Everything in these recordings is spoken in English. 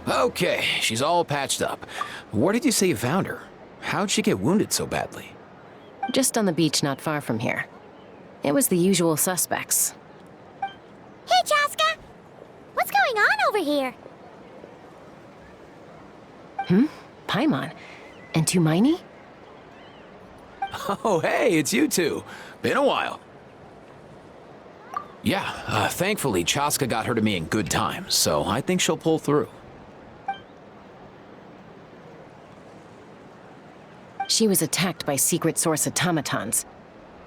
Okay, she's all patched up. Where did you say you found her? How'd she get wounded so badly? Just on the beach not far from here. It was the usual suspects. Hey, Chaska! What's going on over here? Paimon. And Tumaini? Oh, hey, it's you two. Been a while. Yeah, thankfully Chaska got her to me in good time, so I think she'll pull through. She was attacked by secret source automatons.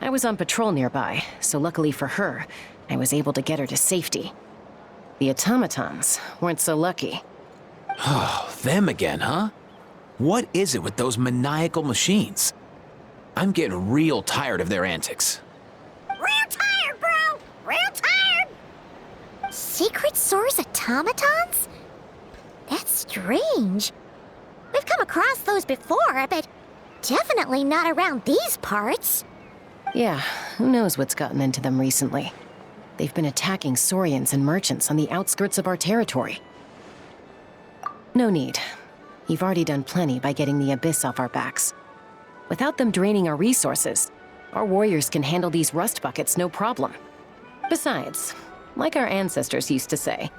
I was on patrol nearby, so luckily for her, I was able to get her to safety. The automatons weren't so lucky. Oh, them again, huh? What is it with those maniacal machines? I'm getting real tired of their antics. Real tired, bro! Real tired! Secret source automatons? That's strange. We've come across those before, but definitely not around these parts. Yeah, who knows what's gotten into them recently. They've been attacking Saurians and merchants on the outskirts of our territory. No need. You've already done plenty by getting the Abyss off our backs. Without them draining our resources, our warriors can handle these rust buckets no problem. Besides, like our ancestors used to say,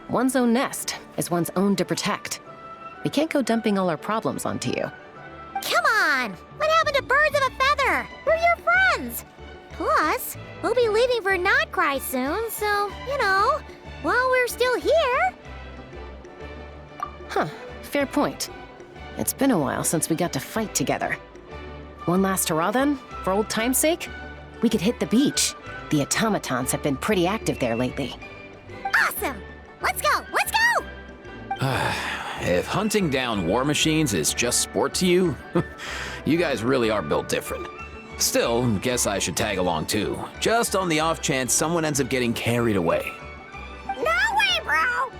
one's own nest is one's own to protect. We can't go dumping all our problems onto you. Come on! What happened to birds of a feather? We're your friends! Plus, we'll be leaving for Notcry soon, so, while we're still here... Huh, fair point. It's been a while since we got to fight together. One last hurrah then, for old time's sake? We could hit the beach. The automatons have been pretty active there lately. Awesome! Let's go! Let's go! If hunting down war machines is just sport to you, you guys really are built different. Still, guess I should tag along too, just on the off chance someone ends up getting carried away. No way, bro!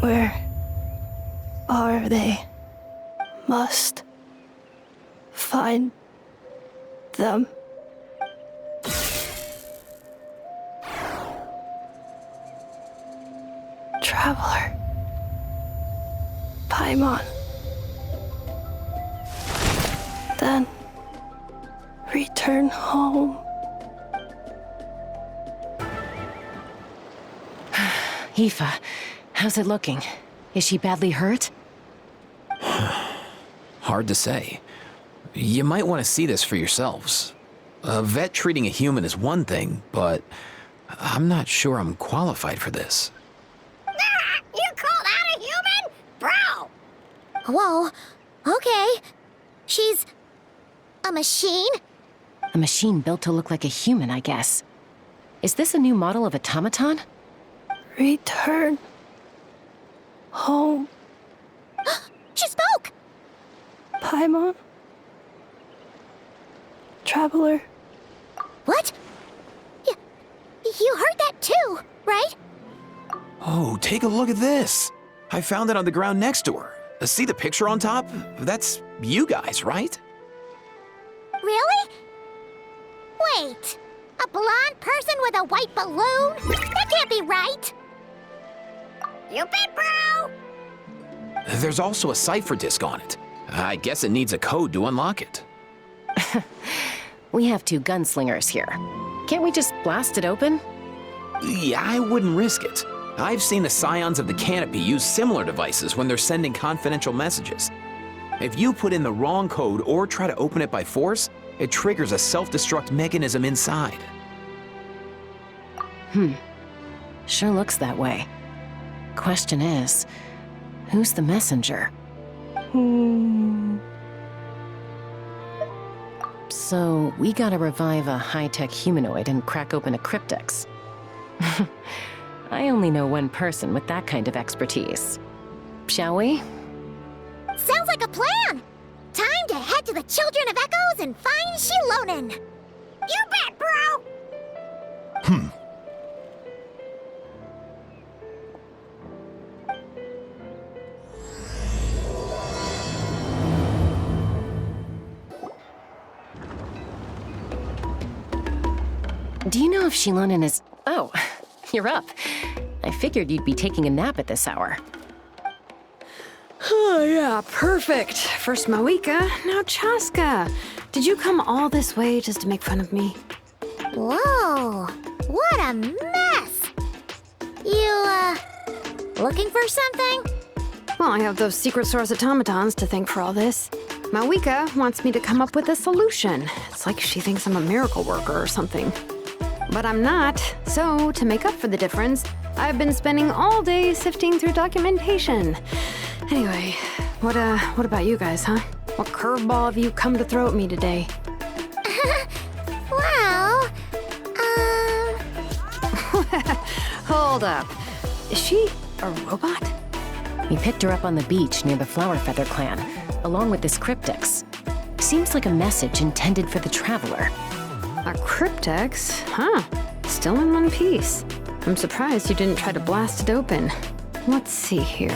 Where are they? Must find them. Traveler. Paimon. Then return home. Aoife, how's it looking? Is she badly hurt? Hard to say. You might want to see this for yourselves. A vet treating a human is one thing, but I'm not sure I'm qualified for this. You call that a human? Bro! Whoa, okay. She's... a machine? A machine built to look like a human, I guess. Is this a new model of automaton? Return home. She spoke! Paimon. Traveler. What? You heard that too, right? Oh, take a look at this. I found it on the ground next to her. See the picture on top? That's you guys, right? Really? Wait, a blonde person with a white balloon? That can't be right! You bet, bro! There's also a cipher disk on it. I guess it needs a code to unlock it. We have two gunslingers here. Can't we just blast it open? Yeah, I wouldn't risk it. I've seen the Scions of the Canopy use similar devices when they're sending confidential messages. If you put in the wrong code or try to open it by force, it triggers a self-destruct mechanism inside. Sure looks that way. Question is, who's the messenger? So, we gotta revive a high-tech humanoid and crack open a cryptex. I only know one person with that kind of expertise. Shall we? Sounds like a plan! Time to head to the Children of Echoes and find Shilonen! You bet, bro! Do you know if Shilonen is... Oh, you're up. I figured you'd be taking a nap at this hour. Oh, yeah, perfect. First Moika, now Chaska. Did you come all this way just to make fun of me? Whoa, what a mess! You, looking for something? Well, I have those secret source automatons to thank for all this. Moika wants me to come up with a solution. It's like she thinks I'm a miracle worker or something. But I'm not, so to make up for the difference, I've been spending all day sifting through documentation. Anyway, what about you guys, huh? What curveball have you come to throw at me today? Well, Hold up. Is she a robot? We picked her up on the beach near the Flowerfeather clan, along with this cryptex. Seems like a message intended for the Traveler. A cryptex? Huh. Still in one piece. I'm surprised you didn't try to blast it open. Let's see here.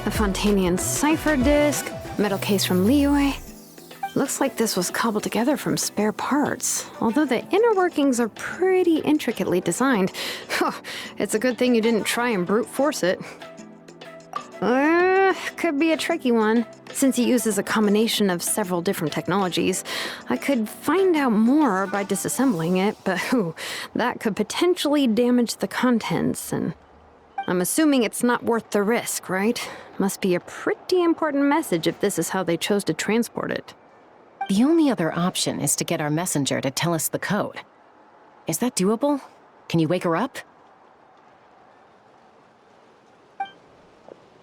A Fontanian cipher disk, metal case from Liyue. Looks like this was cobbled together from spare parts, although the inner workings are pretty intricately designed. It's a good thing you didn't try and brute force it. Could be a tricky one. Since he uses a combination of several different technologies, I could find out more by disassembling it, but that could potentially damage the contents, and I'm assuming it's not worth the risk, right? Must be a pretty important message if this is how they chose to transport it. The only other option is to get our messenger to tell us the code. Is that doable? Can you wake her up?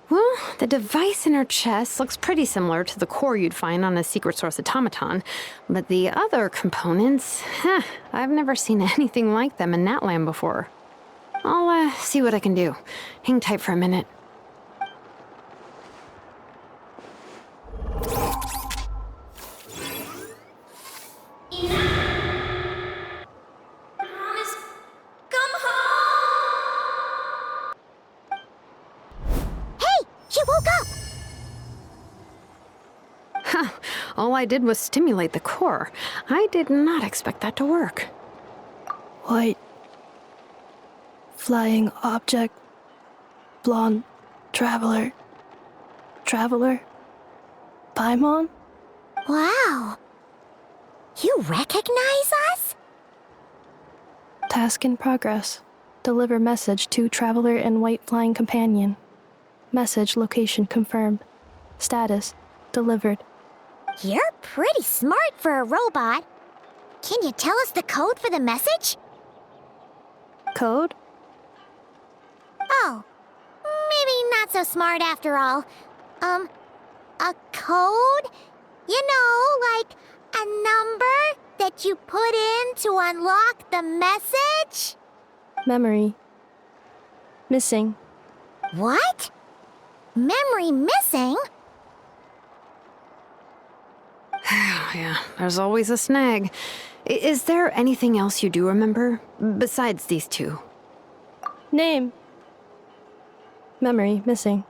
Well, the device in her chest looks pretty similar to the core you'd find on a secret source automaton, but the other components, I've never seen anything like them in Natlan before. I'll see what I can do. Hang tight for a minute. She woke up! All I did was stimulate the core. I did not expect that to work. White. Flying object. Blonde. Traveler. Traveler. Paimon? Wow. You recognize us? Task in progress. Deliver message to Traveler and White Flying Companion. Message location confirmed. Status delivered. You're pretty smart for a robot. Can you tell us the code for the message? Code? Oh, maybe not so smart after all. A code? You know, like a number that you put in to unlock the message? Memory. Missing. What? Memory missing? Yeah, there's always a snag. Is there anything else you do remember, besides these two? Name. Memory missing.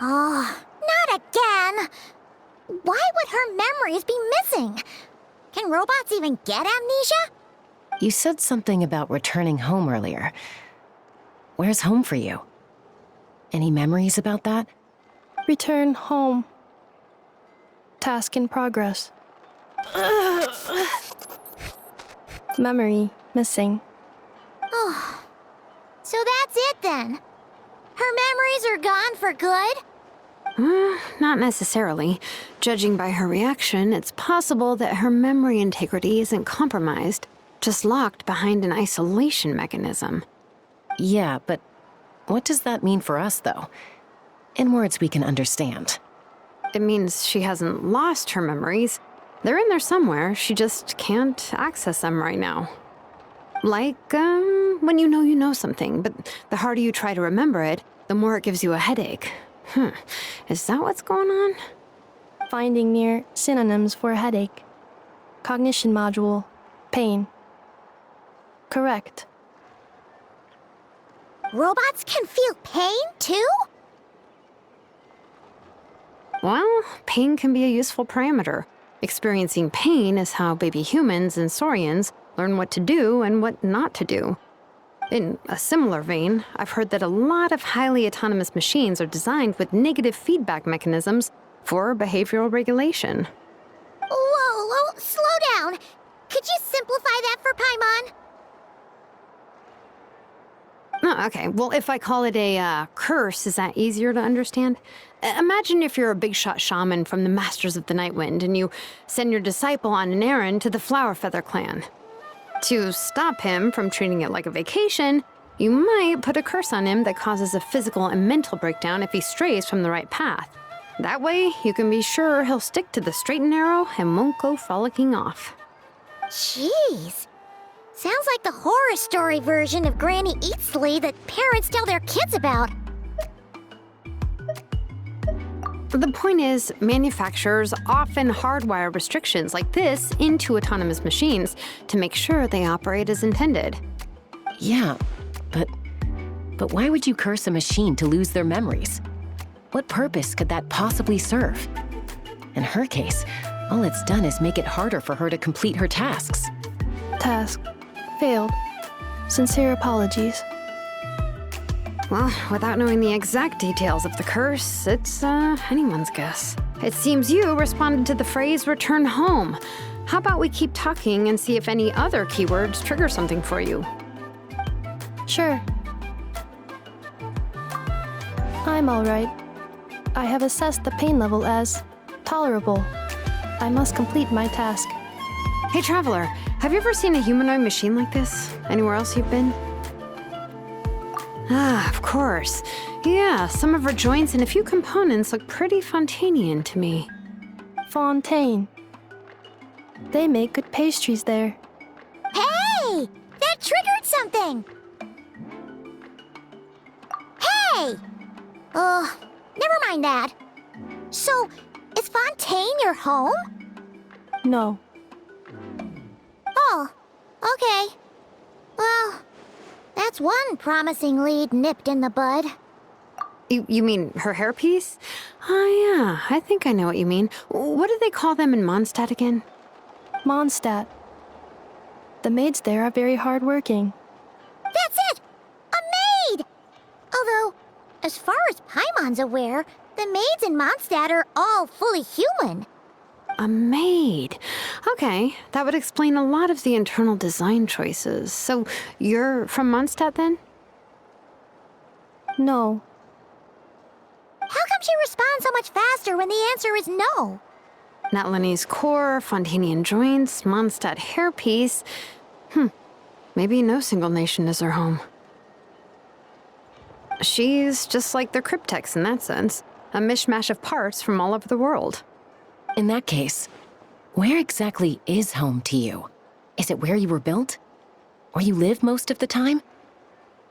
Oh, not again! Why would her memories be missing? Can robots even get amnesia? You said something about returning home earlier. Where's home for you? Any memories about that? Return home. Task in progress. Memory missing. Oh, so that's it then. Her memories are gone for good? Not necessarily. Judging by her reaction, it's possible that her memory integrity isn't compromised, just locked behind an isolation mechanism. Yeah, but what does that mean for us, though? In words we can understand. It means she hasn't lost her memories. They're in there somewhere, she just can't access them right now. Like, when you know something, but the harder you try to remember it, the more it gives you a headache. Is that what's going on? Finding near synonyms for headache. Cognition module. Pain. Correct. Robots can feel pain, too? Well, pain can be a useful parameter. Experiencing pain is how baby humans and saurians learn what to do and what not to do. In a similar vein, I've heard that a lot of highly autonomous machines are designed with negative feedback mechanisms for behavioral regulation. Whoa, slow down. Could you simplify that for Paimon? Oh, okay, well, if I call it a curse, is that easier to understand? Imagine if you're a big shot shaman from the Masters of the Nightwind and you send your disciple on an errand to the Flowerfeather clan. To stop him from treating it like a vacation, you might put a curse on him that causes a physical and mental breakdown if he strays from the right path. That way, you can be sure he'll stick to the straight and narrow and won't go frolicking off. Jeez. Sounds like the horror story version of Granny Eatsley that parents tell their kids about. The point is, manufacturers often hardwire restrictions like this into autonomous machines to make sure they operate as intended. Yeah, but why would you curse a machine to lose their memories? What purpose could that possibly serve? In her case, all it's done is make it harder for her to complete her tasks. Task. Failed. Sincere apologies. Well, without knowing the exact details of the curse, it's anyone's guess. It seems you responded to the phrase return home. How about we keep talking and see if any other keywords trigger something for you? Sure. I'm alright. I have assessed the pain level as tolerable. I must complete my task. Hey, Traveler, have you ever seen a humanoid machine like this? Anywhere else you've been? Ah, of course. Yeah, some of her joints and a few components look pretty Fontanian to me. Fontaine. They make good pastries there. Hey! That triggered something! Hey! Never mind that. So, is Fontaine your home? No. Oh, okay. Well, that's one promising lead nipped in the bud. You mean her hairpiece? Oh, yeah, I think I know what you mean. What do they call them in Mondstadt again? Mondstadt. The maids there are very hardworking. That's it! A maid! Although, as far as Paimon's aware, the maids in Mondstadt are all fully human. A maid. Okay, that would explain a lot of the internal design choices. So, you're from Mondstadt then? No. How come she responds so much faster when the answer is no? Natlanese core, Fontanian joints, Mondstadt hairpiece. Maybe no single nation is her home. She's just like the Cryptex in that sense. A mishmash of parts from all over the world. In that case, where exactly is home to you? Is it where you were built? Where you live most of the time?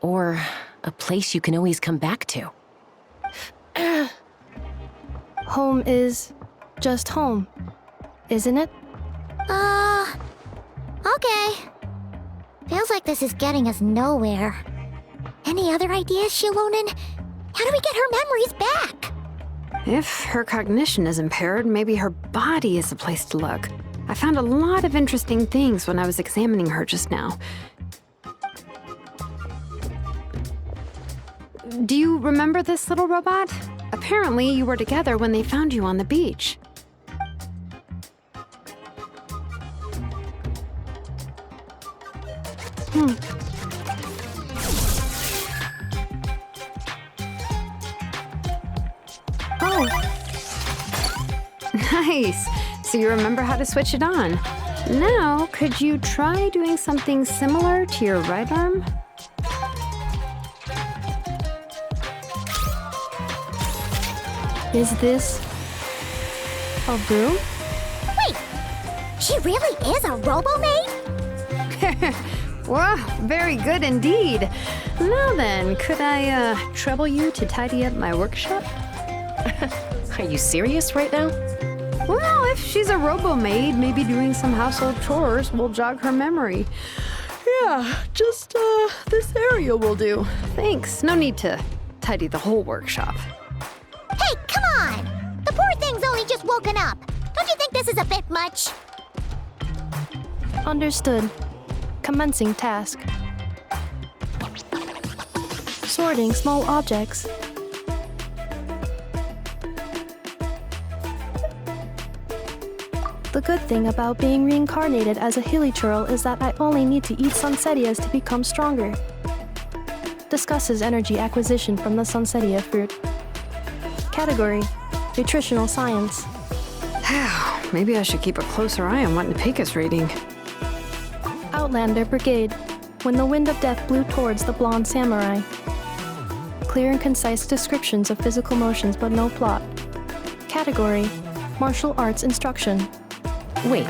Or a place you can always come back to? Home is just home, isn't it? Okay. Feels like this is getting us nowhere. Any other ideas, Shilonen? How do we get her memories back? If her cognition is impaired, maybe her body is the place to look. I found a lot of interesting things when I was examining her just now. Do you remember this little robot? Apparently, you were together when they found you on the beach. Oh, Nice! So you remember how to switch it on. Now, could you try doing something similar to your right arm? is this a broom? Wait, she really is a robo-maid? Wow, very good indeed. Now then, could I trouble you to tidy up my workshop? Are you serious right now? Well, if she's a robo-maid, maybe doing some household chores will jog her memory. Yeah, just this area will do. Thanks, no need to tidy the whole workshop. Hey, come on! The poor thing's only just woken up. Don't you think this is a bit much. Understood. Commencing task. Sorting small objects. The good thing about being reincarnated as a hilichurl is that I only need to eat sunsettias to become stronger. Discusses energy acquisition from the sunsettia fruit. Category: Nutritional Science. Maybe I should keep a closer eye on what Nepika's reading. Outlander Brigade. When the wind of death blew towards the blonde samurai. Clear and concise descriptions of physical motions but no plot. Category: Martial Arts Instruction. Wait,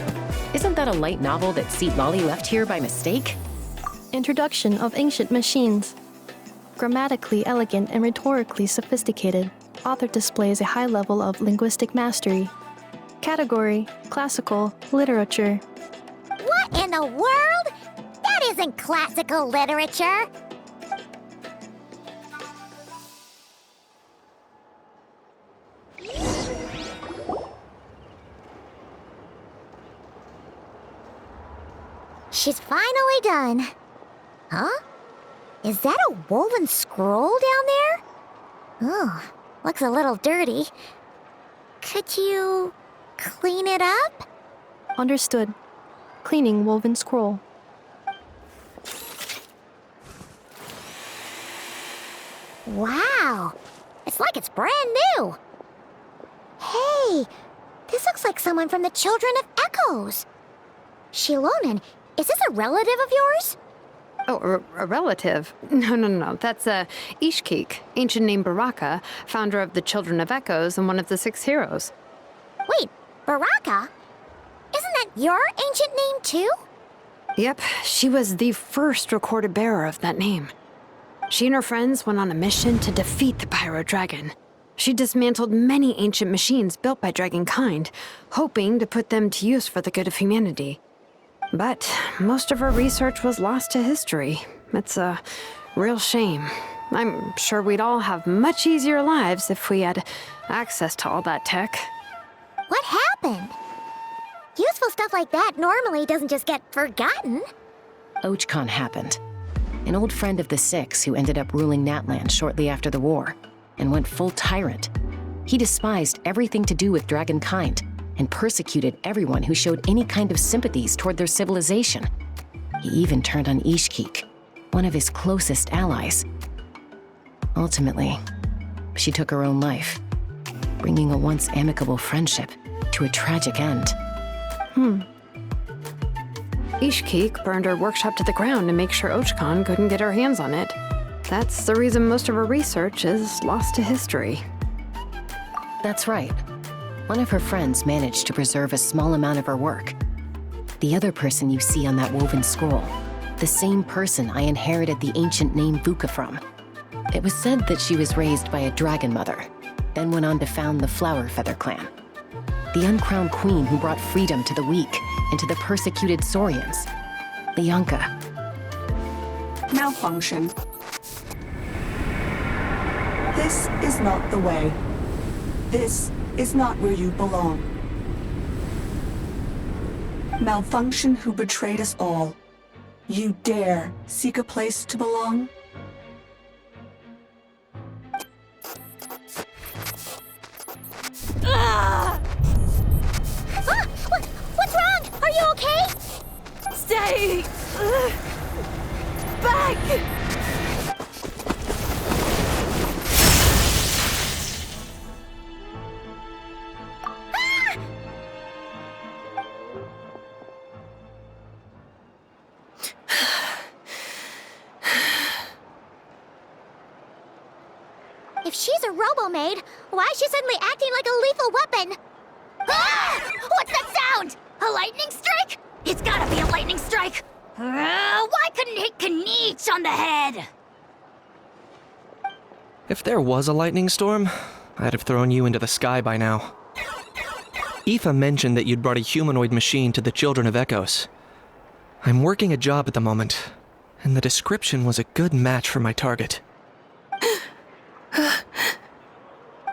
isn't that a light novel that Seat Lolly left here by mistake? Introduction of Ancient Machines. Grammatically elegant and rhetorically sophisticated, author displays a high level of linguistic mastery. Category: Classical Literature. What in the world? That isn't classical literature. She's finally done. Huh? Is that a woven scroll down there? Oh, looks a little dirty. Could you clean it up? Understood. Cleaning woven scroll. Wow, it's like it's brand new. Hey, this looks like someone from the Children of Echoes. Shilonen, is this a relative of yours? Oh, a relative? No. That's Ishkik, ancient name Baraka, founder of the Children of Echoes and one of the 6 heroes. Wait, Baraka? Isn't that your ancient name too? Yep, she was the first recorded bearer of that name. She and her friends went on a mission to defeat the Pyro Dragon. She dismantled many ancient machines built by Dragonkind, hoping to put them to use for the good of humanity. But most of her research was lost to history. It's a real shame. I'm sure we'd all have much easier lives if we had access to all that tech. What happened? Useful stuff like that normally doesn't just get forgotten. Ochkon happened. An old friend of the 6 who ended up ruling Natland shortly after the war, and went full tyrant. He despised everything to do with Dragonkind, and persecuted everyone who showed any kind of sympathies toward their civilization. He even turned on Ishkik, one of his closest allies. Ultimately, she took her own life, bringing a once amicable friendship to a tragic end. Ishkik burned her workshop to the ground to make sure Ochkon couldn't get her hands on it. That's the reason most of her research is lost to history. That's right. One of her friends managed to preserve a small amount of her work. The other person you see on that woven scroll, the same person I inherited the ancient name Vuka from. It was said that she was raised by a dragon mother, then went on to found the Flower Feather clan. The uncrowned queen who brought freedom to the weak and to the persecuted Saurians. Lianka. Malfunction. This is not the way. This is not where you belong. Malfunction who betrayed us all. You dare seek a place to belong? What's wrong? Are you okay? Stay back! If she's a robo-maid, why is she suddenly acting like a lethal weapon? Ah! What's that sound? A lightning strike? It's gotta be a lightning strike! Why couldn't it hit Kniech on the head? If there was a lightning storm, I'd have thrown you into the sky by now. Aoife mentioned that you'd brought a humanoid machine to the Children of Echoes. I'm working a job at the moment, and the description was a good match for my target.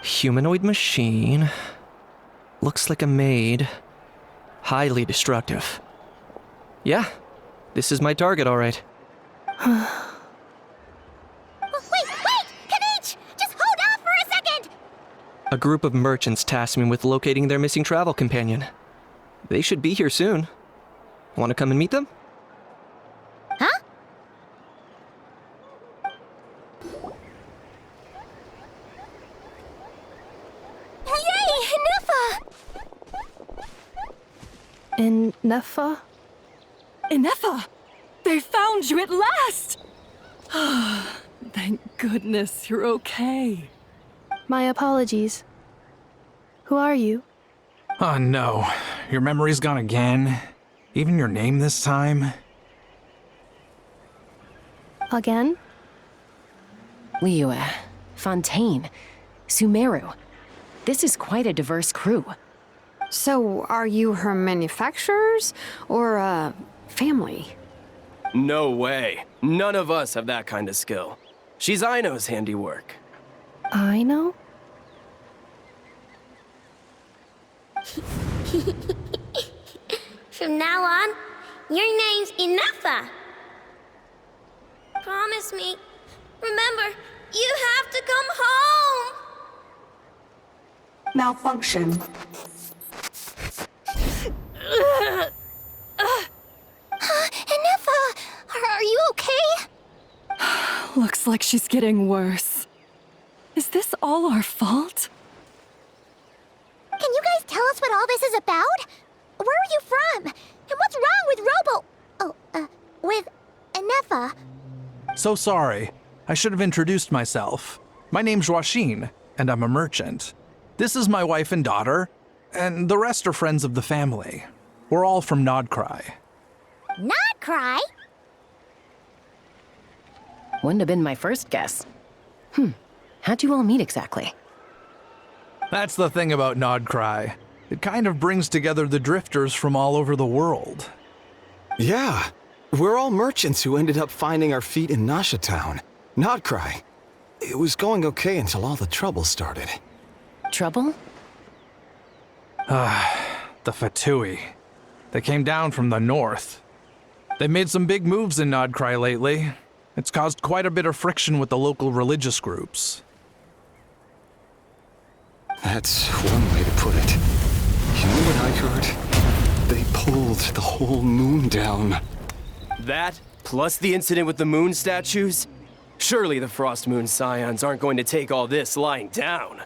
Humanoid machine. Looks like a maid. Highly destructive. Yeah, this is my target, all right. Wait! Kanich! Just hold off for a second! A group of merchants tasked me with locating their missing travel companion. They should be here soon. Want to come and meet them? Huh? Yay! Ineffa! Ineffa? Ineffa! They found you at last! Thank goodness you're okay. My apologies. Who are you? Oh no, your memory's gone again? Even your name this time? Again? Liyue, Fontaine, Sumeru. This is quite a diverse crew. So, are you her manufacturers or, family? No way. None of us have that kind of skill. She's Aino's handiwork. I know? From now on, your name's Ineffa. Promise me. Remember, you have to come home. Malfunction. Ineffa, are you okay? Looks like she's getting worse. Is this all our fault? Can you guys tell us what all this is about? Where are you from? And what's wrong with with Ineffa? So sorry. I should have introduced myself. My name's Joachine, and I'm a merchant. This is my wife and daughter, and the rest are friends of the family. We're all from Nodcry. Not cry? Wouldn't have been my first guess. How'd you all meet exactly? That's the thing about Nodcry. It kind of brings together the drifters from all over the world. Yeah, we're all merchants who ended up finding our feet in Nasha Town. Nodcry. It was going okay until all the trouble started. Trouble? The Fatui. They came down from the north. They've made some big moves in Nodcry lately. It's caused quite a bit of friction with the local religious groups. That's one way to put it. You know what I heard? They pulled the whole moon down. That, plus the incident with the moon statues? Surely the Frost Moon Scions aren't going to take all this lying down.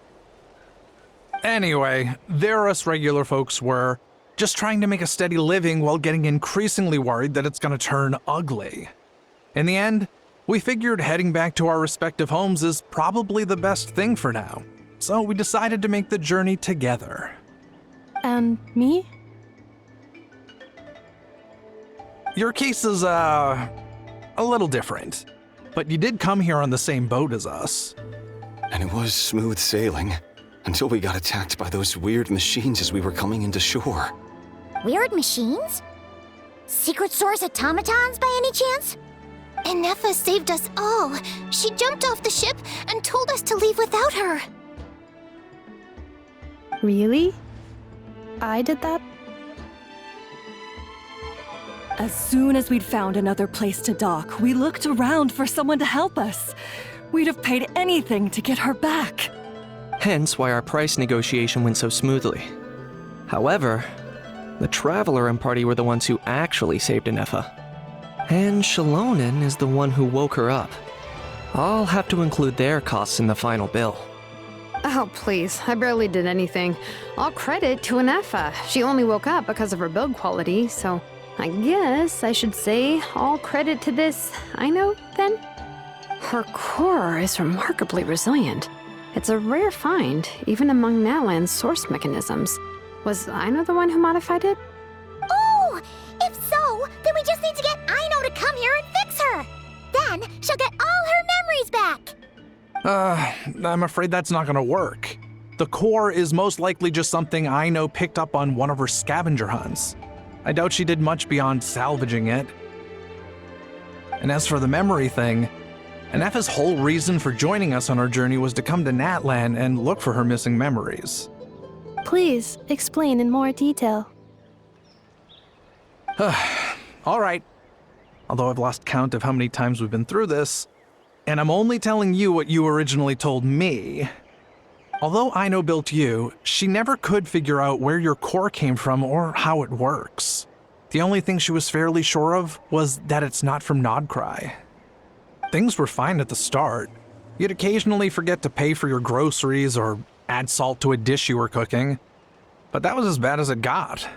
Anyway, there us regular folks were, just trying to make a steady living while getting increasingly worried that it's gonna turn ugly. In the end, we figured heading back to our respective homes is probably the best thing for now. So we decided to make the journey together. And me? Your case is, a little different. But you did come here on the same boat as us. And it was smooth sailing, until we got attacked by those weird machines as we were coming into shore. Weird machines? Secret Source automatons by any chance? Ineffa saved us all. She jumped off the ship and told us to leave without her. Really? I did that? As soon as we'd found another place to dock, we looked around for someone to help us. We'd have paid anything to get her back. Hence why our price negotiation went so smoothly. However, the Traveler and party were the ones who actually saved Ineffa. And Shalonen is the one who woke her up. I'll have to include their costs in the final bill. Oh, please. I barely did anything. All credit to Ineffa. She only woke up because of her build quality, so I guess I should say all credit to this Aino, then? Her core is remarkably resilient. It's a rare find, even among Natlan's source mechanisms. Was Aino the one who modified it? Oh! If so, then we just need to get Aino to come here and fix her! Then she'll get all her memories back! I'm afraid that's not gonna work. The core is most likely just something Aino picked up on one of her scavenger hunts. I doubt she did much beyond salvaging it. And as for the memory thing, Ineffa's whole reason for joining us on our journey was to come to Natlan and look for her missing memories. Please, explain in more detail. All right. Although I've lost count of how many times we've been through this, and I'm only telling you what you originally told me. Although Aino built you, she never could figure out where your core came from or how it works. The only thing she was fairly sure of was that it's not from Nodcry. Things were fine at the start. You'd occasionally forget to pay for your groceries or add salt to a dish you were cooking, but that was as bad as it got.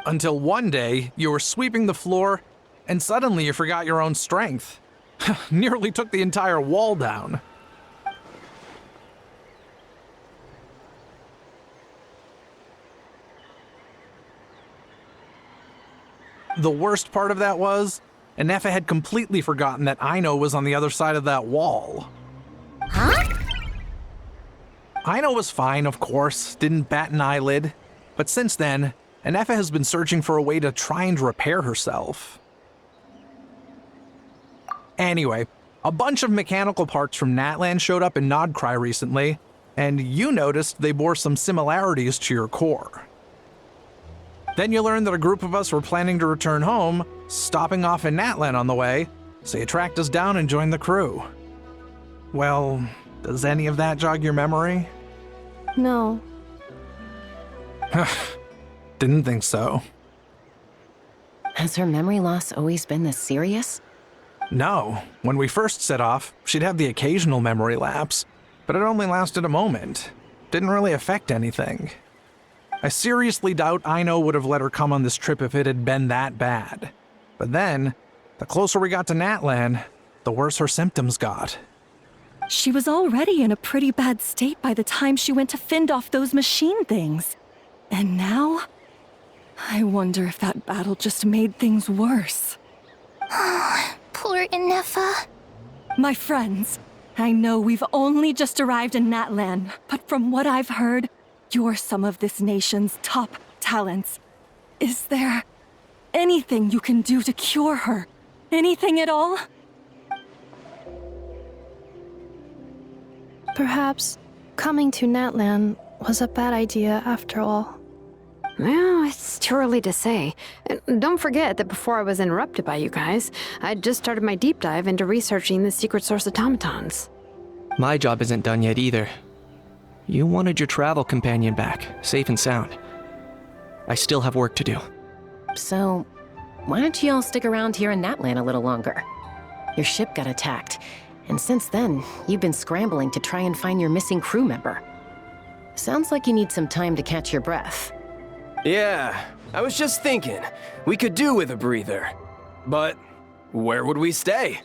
Until one day, you were sweeping the floor, and suddenly you forgot your own strength. Nearly took the entire wall down. The worst part of that was, Ineffa had completely forgotten that Aino was on the other side of that wall. Huh? Aino was fine, of course, didn't bat an eyelid. But since then, Ineffa has been searching for a way to try and repair herself. Anyway, a bunch of mechanical parts from Natlan showed up in Nodcry recently, and you noticed they bore some similarities to your core. Then you learned that a group of us were planning to return home, stopping off in Natlan on the way, so you tracked us down and joined the crew. Well, does any of that jog your memory? No. Didn't think so. Has her memory loss always been this serious? No. When we first set off, she'd have the occasional memory lapse, but it only lasted a moment. Didn't really affect anything. I seriously doubt Aino would have let her come on this trip if it had been that bad. But then, the closer we got to Natlan, the worse her symptoms got. She was already in a pretty bad state by the time she went to fend off those machine things. And now? I wonder if that battle just made things worse. Poor Ineffa. My friends, I know we've only just arrived in Natlan, but from what I've heard, you're some of this nation's top talents. Is there anything you can do to cure her? Anything at all? Perhaps coming to Natlan was a bad idea after all. Well, it's too early to say. And don't forget that before I was interrupted by you guys, I'd just started my deep dive into researching the secret source automatons. My job isn't done yet either. You wanted your travel companion back, safe and sound. I still have work to do. So, why don't you all stick around here in Natlan a little longer? Your ship got attacked, and since then, you've been scrambling to try and find your missing crew member. Sounds like you need some time to catch your breath. Yeah, I was just thinking, we could do with a breather. But where would we stay?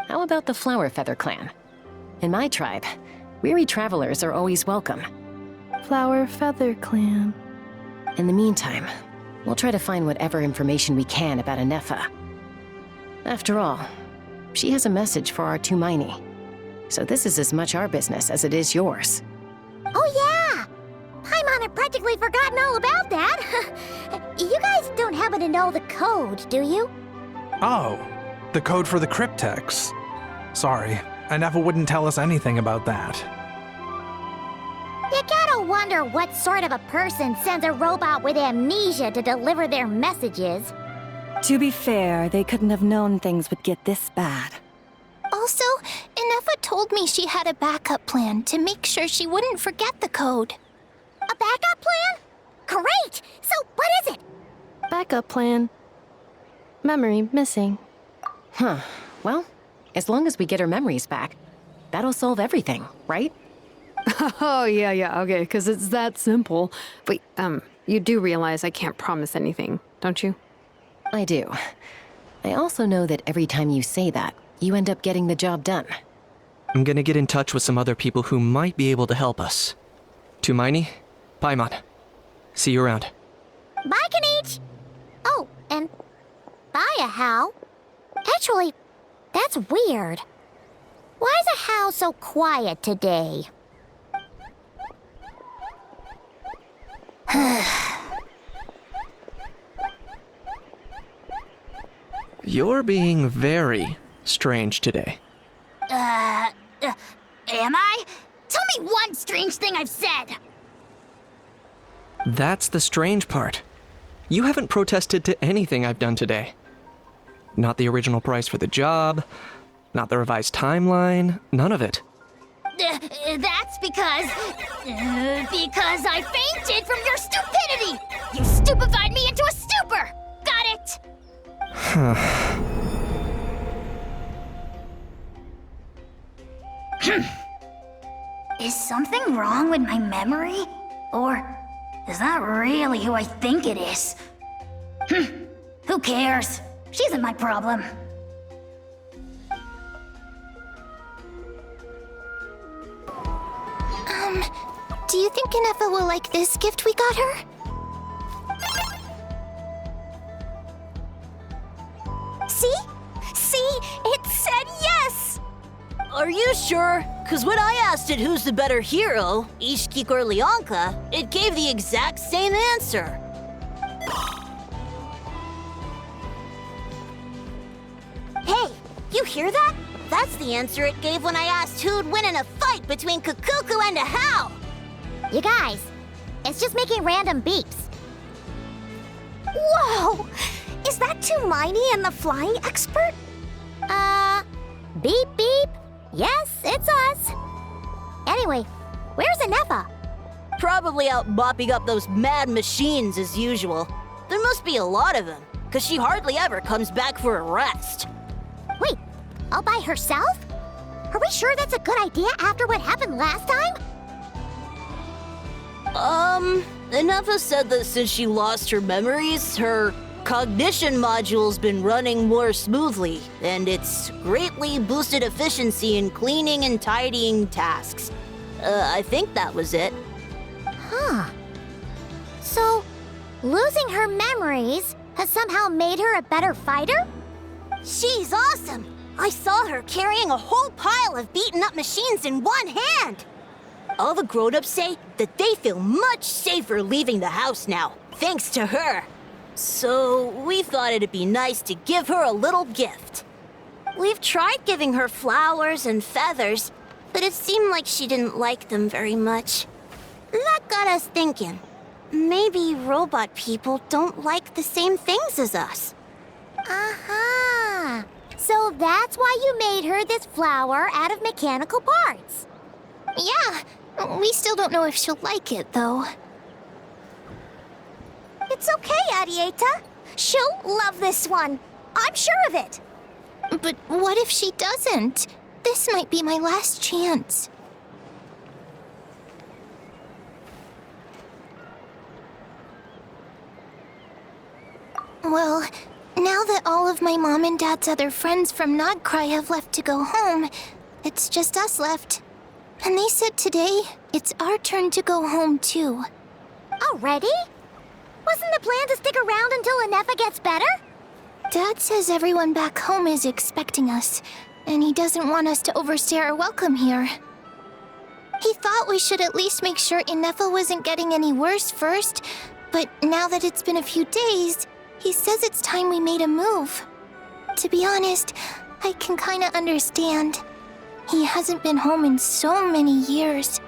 How about the Flower Feather clan? In my tribe, weary travelers are always welcome. Flower Feather Clan. In the meantime, we'll try to find whatever information we can about Ineffa. After all, she has a message for our Tumaini. So this is as much our business as it is yours. Oh yeah! Paimon had practically forgotten all about that. You guys don't happen to know the code, do you? Oh, the code for the cryptex. Sorry, Ineffa wouldn't tell us anything about that. You gotta wonder what sort of a person sends a robot with amnesia to deliver their messages. To be fair, they couldn't have known things would get this bad. Also, Ineffa told me she had a backup plan to make sure she wouldn't forget the code. A backup plan? Great! So what is it? Backup plan. Memory missing. Huh. Well, as long as we get her memories back, that'll solve everything, right? Oh, yeah, okay, because it's that simple. Wait, you do realize I can't promise anything, don't you? I do. I also know that every time you say that, you end up getting the job done. I'm gonna get in touch with some other people who might be able to help us. Tumaini, Paimon. See you around. Bye, Kanich! Oh, and bye, Ahau. Actually, that's weird. Why is Ahau so quiet today? You're being very strange today. Am I? Tell me one strange thing I've said! That's the strange part. You haven't protested to anything I've done today. Not the original price for the job, not the revised timeline, none of it. That's because I fainted from your stupidity! You stupefied me into a stupor! Got it? Is something wrong with my memory? Or is that really who I think it is? Who cares? She isn't my problem. Do you think Ineffa will like this gift we got her? See? See? It said yes! Are you sure? Cause when I asked it who's the better hero, Ishkik or Leonka, it gave the exact same answer. Hey, you hear that? That's the answer it gave when I asked who'd win in a fight between Kukuku and a How. You guys, it's just making random beeps. Whoa! Is that Tumaini and the flying expert? Beep beep. Yes, it's us. Anyway, where's Ineffa? Probably out mopping up those mad machines as usual. There must be a lot of them, cause she hardly ever comes back for a rest. Wait, all by herself? Are we sure that's a good idea after what happened last time? Ineffa said that since she lost her memories, her cognition module's been running more smoothly, and it's greatly boosted efficiency in cleaning and tidying tasks. I think that was it. Huh. So, losing her memories has somehow made her a better fighter? She's awesome! I saw her carrying a whole pile of beaten up machines in one hand! All the grown-ups say that they feel much safer leaving the house now, thanks to her. So, we thought it'd be nice to give her a little gift. We've tried giving her flowers and feathers, but it seemed like she didn't like them very much. That got us thinking. Maybe robot people don't like the same things as us. Aha! So that's why you made her this flower out of mechanical parts. Yeah, we still don't know if she'll like it, though. It's okay, Arieta. She'll love this one. I'm sure of it. But what if she doesn't? This might be my last chance. Well, now that all of my mom and dad's other friends from Nodcry have left to go home, it's just us left. And they said today, it's our turn to go home too. Already? Wasn't the plan to stick around until Ineffa gets better? Dad says everyone back home is expecting us, and he doesn't want us to overstay our welcome here. He thought we should at least make sure Ineffa wasn't getting any worse first, but now that it's been a few days, he says it's time we made a move. To be honest, I can kinda understand. He hasn't been home in so many years.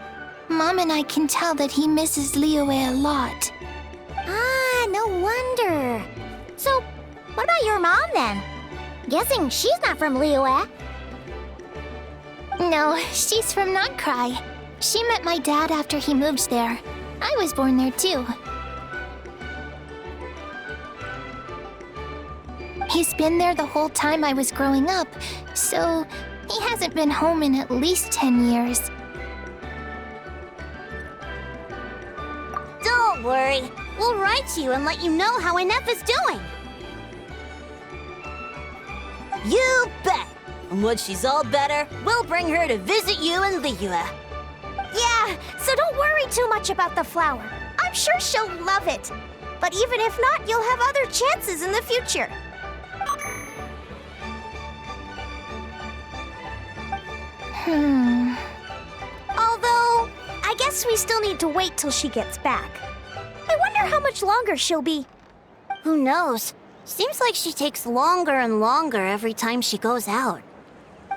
Mom and I can tell that he misses Liyue a lot. Ah, no wonder. So, what about your mom then? Guessing she's not from Liyue. No, she's from Nodcry. She met my dad after he moved there. I was born there too. He's been there the whole time I was growing up, so he hasn't been home in at least 10 years. Don't worry. We'll write to you and let you know how Ineffa's doing. You bet! And once she's all better, we'll bring her to visit you in Liyue. Yeah, so don't worry too much about the flower. I'm sure she'll love it. But even if not, you'll have other chances in the future. Although, I guess we still need to wait till she gets back. I wonder how much longer she'll be. Who knows? Seems like she takes longer and longer every time she goes out.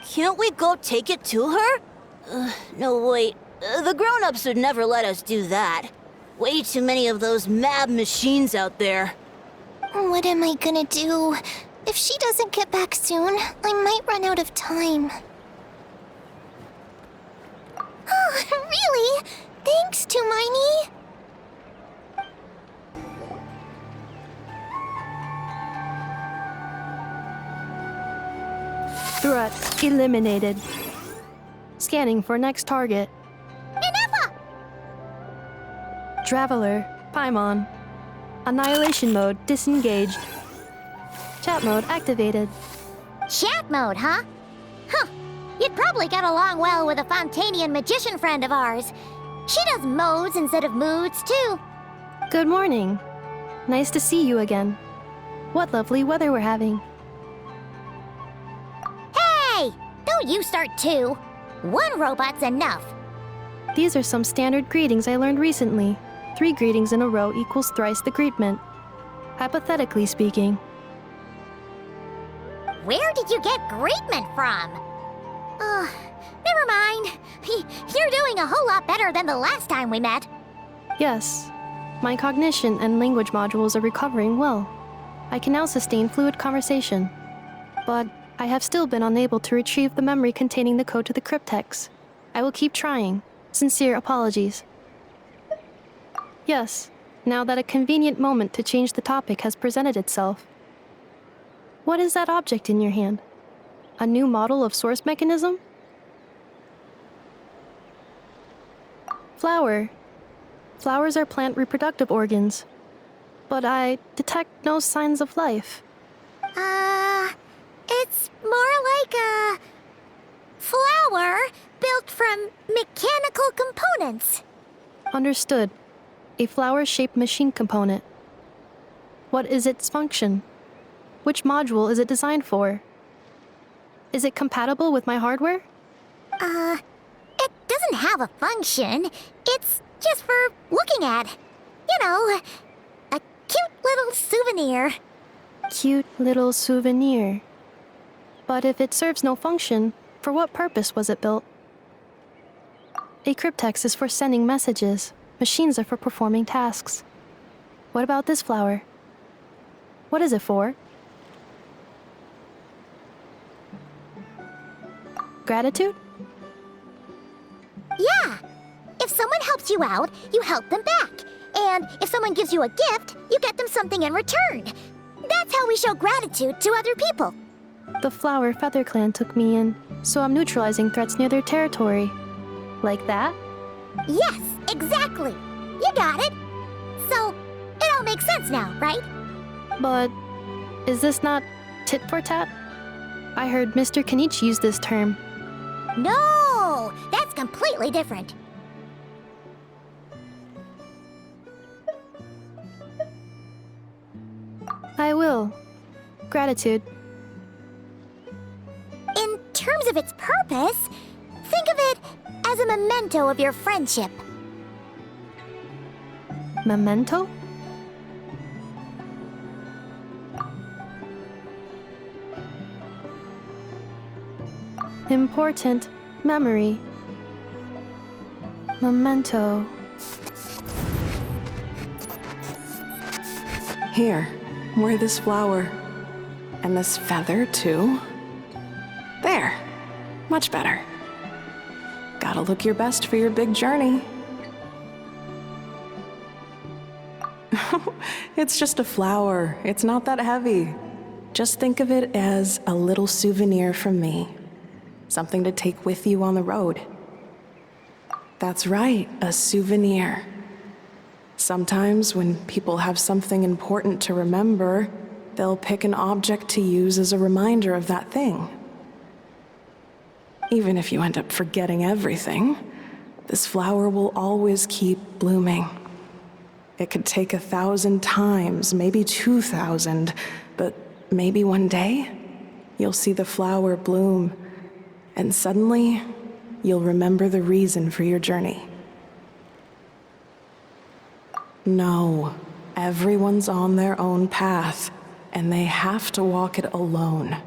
Can't we go take it to her? No, wait. The grown-ups would never let us do that. Way too many of those mad machines out there. What am I gonna do? If she doesn't get back soon, I might run out of time. Oh, really? Thanks, Tumaini. Threat eliminated. Scanning for next target. Ineffa! Traveler, Paimon. Annihilation mode disengaged. Chat mode activated. Chat mode, huh? Huh. You'd probably get along well with a Fontanian magician friend of ours. She does modes instead of moods, too. Good morning. Nice to see you again. What lovely weather we're having. Hey! Don't you start too. One robot's enough. These are some standard greetings I learned recently. 3 greetings in a row equals thrice the greetment. Hypothetically speaking. Where did you get greetment from? Never mind. You're doing a whole lot better than the last time we met. Yes. My cognition and language modules are recovering well. I can now sustain fluid conversation. But I have still been unable to retrieve the memory containing the code to the cryptex. I will keep trying. Sincere apologies. Yes, now that a convenient moment to change the topic has presented itself. What is that object in your hand? A new model of source mechanism? Flower. Flowers are plant reproductive organs. But I detect no signs of life. It's more like a flower built from mechanical components. Understood. A flower-shaped machine component. What is its function? Which module is it designed for? Is it compatible with my hardware? It doesn't have a function. It's just for looking at. You know, a cute little souvenir. Cute little souvenir. But if it serves no function, for what purpose was it built? A cryptex is for sending messages. Machines are for performing tasks. What about this flower? What is it for? Gratitude? Yeah. If someone helps you out, you help them back. And if someone gives you a gift, you get them something in return. That's how we show gratitude to other people. The Flower Feather Clan took me in, so I'm neutralizing threats near their territory. Like that? Yes, exactly. You got it. So, it all makes sense now, right? But is this not tit for tat? I heard Mr. Kenichi use this term. No, that's completely different. I will. Gratitude. In terms of its purpose, think of it as a memento of your friendship. Memento? Important memory. Memento. Here, wear this flower. And this feather, too. There. Much better. Gotta look your best for your big journey. It's just a flower. It's not that heavy. Just think of it as a little souvenir from me. Something to take with you on the road. That's right, a souvenir. Sometimes when people have something important to remember, they'll pick an object to use as a reminder of that thing. Even if you end up forgetting everything, this flower will always keep blooming. It could take 1,000 times, maybe 2,000, but maybe one day, you'll see the flower bloom, and suddenly, you'll remember the reason for your journey. No, everyone's on their own path, and they have to walk it alone.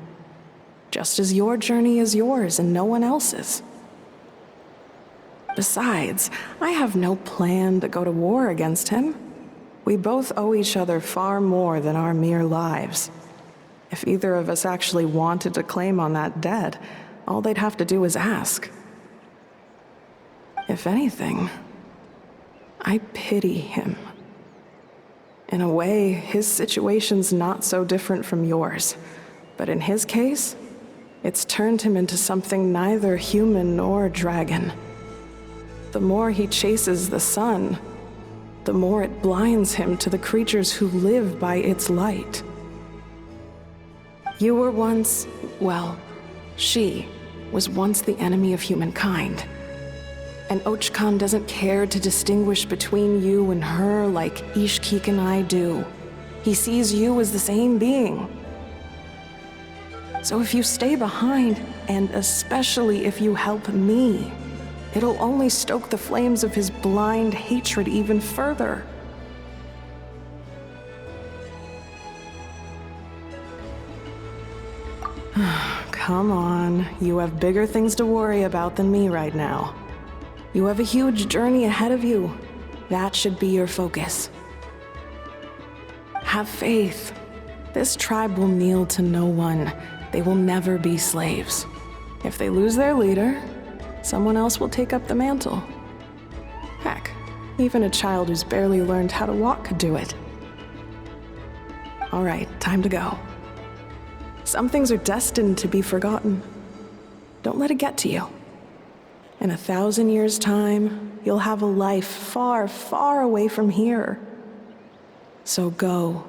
Just as your journey is yours and no one else's. Besides, I have no plan to go to war against him. We both owe each other far more than our mere lives. If either of us actually wanted to claim on that debt, all they'd have to do is ask. If anything, I pity him. In a way, his situation's not so different from yours. But in his case, it's turned him into something neither human nor dragon. The more he chases the sun, the more it blinds him to the creatures who live by its light. You were once, well, she was once the enemy of humankind. And Ochkan doesn't care to distinguish between you and her like Ishkik and I do. He sees you as the same being. So if you stay behind, and especially if you help me, it'll only stoke the flames of his blind hatred even further. Come on, you have bigger things to worry about than me right now. You have a huge journey ahead of you. That should be your focus. Have faith. This tribe will kneel to no one. They will never be slaves. If they lose their leader, someone else will take up the mantle. Heck, even a child who's barely learned how to walk could do it. All right, time to go. Some things are destined to be forgotten. Don't let it get to you. In 1,000 years' time, you'll have a life far, far away from here. So go.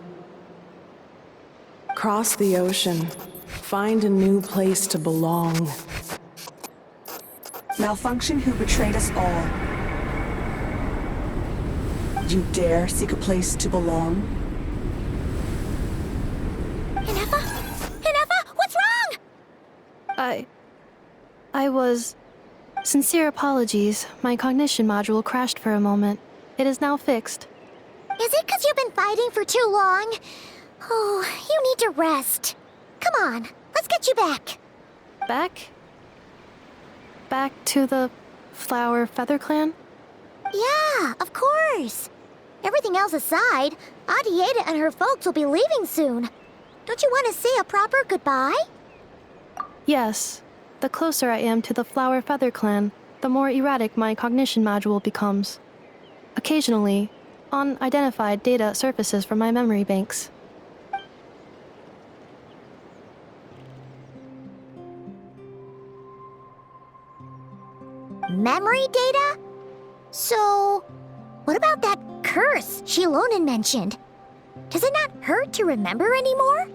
Cross the ocean. Find a new place to belong. Malfunction who betrayed us all. You dare seek a place to belong? Ineffa? Ineffa, what's wrong? I was... Sincere apologies. My cognition module crashed for a moment. It is now fixed. Is it because you've been fighting for too long? Oh, you need to rest. Come on, let's get you back. Back? Back to the Flower Feather Clan? Yeah, of course. Everything else aside, Adieta and her folks will be leaving soon. Don't you want to say a proper goodbye? Yes. The closer I am to the Flower Feather Clan, the more erratic my cognition module becomes. Occasionally, unidentified data surfaces from my memory banks. Memory data? So, what about that curse Shilonen mentioned? Does it not hurt to remember anymore?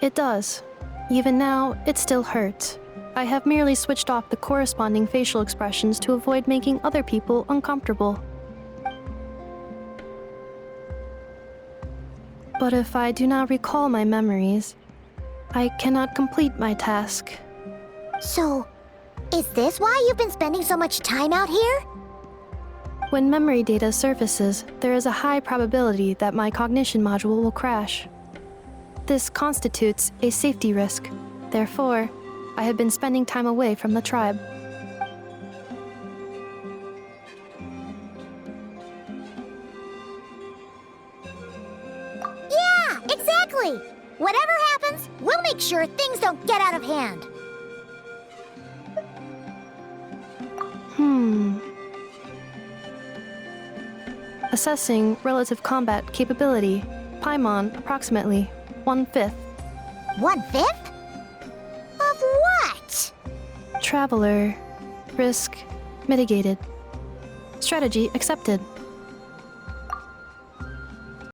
It does. Even now, it still hurts. I have merely switched off the corresponding facial expressions to avoid making other people uncomfortable. But if I do not recall my memories, I cannot complete my task. So, is this why you've been spending so much time out here? When memory data surfaces, there is a high probability that my cognition module will crash. This constitutes a safety risk. Therefore, I have been spending time away from the tribe. Yeah, exactly! Whatever happens, we'll make sure things don't get out of hand. Assessing relative combat capability. Paimon, approximately 1/5. 1/5? Of what? Traveler. Risk mitigated. Strategy accepted.